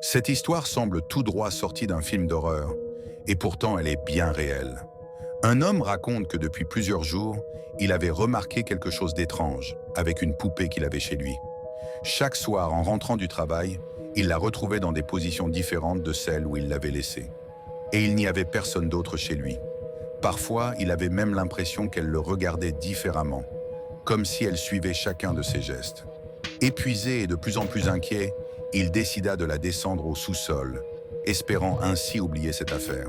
Cette histoire semble tout droit sortie d'un film d'horreur, et pourtant elle est bien réelle. Un homme raconte que depuis plusieurs jours, il avait remarqué quelque chose d'étrange avec une poupée qu'il avait chez lui. Chaque soir, en rentrant du travail, il la retrouvait dans des positions différentes de celles où il l'avait laissée. Et il n'y avait personne d'autre chez lui. Parfois, il avait même l'impression qu'elle le regardait différemment, comme si elle suivait chacun de ses gestes. Épuisé et de plus en plus inquiet, il décida de la descendre au sous-sol, espérant ainsi oublier cette affaire.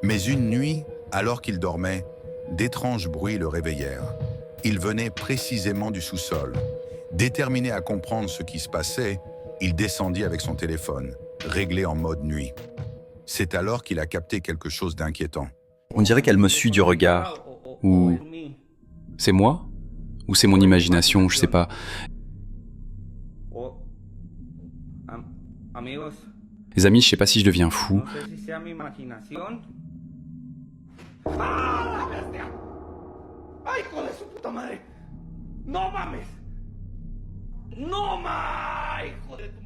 Mais une nuit, alors qu'il dormait, d'étranges bruits le réveillèrent. Ils venaient précisément du sous-sol. Déterminé à comprendre ce qui se passait, il descendit avec son téléphone, réglé en mode nuit. C'est alors qu'il a capté quelque chose d'inquiétant. On dirait qu'elle me suit du regard. Ou c'est moi? Ou c'est mon imagination, je sais pas. Les amis, je sais pas si je deviens fou. No mames. No ma, hijo de tu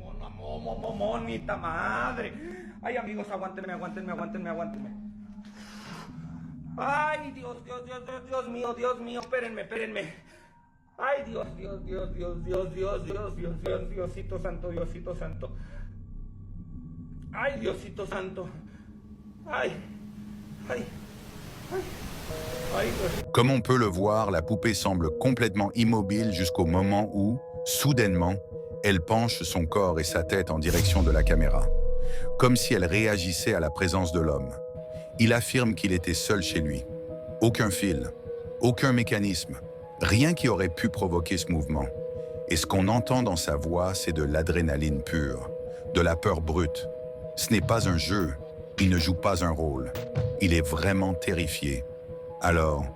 monita madre. Ay, amigos, aguántenme, aguántenme, aguántenme, aguántenme. Ay, Dios, Dios, Dios, Dios, Dios mío, espérenme, espérenme. Ay, Dios, Dios, Dios, Dios, Dios, Dios, Dios, Dios, Dios, Diosito santo, Diosito santo. Ay, Diosito santo. Ay, ay, ay. Comme on peut le voir, la poupée semble complètement immobile jusqu'au moment où, soudainement, elle penche son corps et sa tête en direction de la caméra, comme si elle réagissait à la présence de l'homme. Il affirme qu'il était seul chez lui. Aucun fil, aucun mécanisme, rien qui aurait pu provoquer ce mouvement. Et ce qu'on entend dans sa voix, c'est de l'adrénaline pure, de la peur brute. Ce n'est pas un jeu, il ne joue pas un rôle. Il est vraiment terrifié. Alors,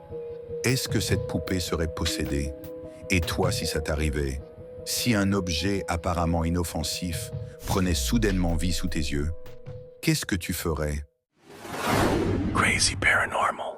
est-ce que cette poupée serait possédée? Et toi, si ça t'arrivait? Si un objet apparemment inoffensif prenait soudainement vie sous tes yeux, qu'est-ce que tu ferais? Crazy Paranormal.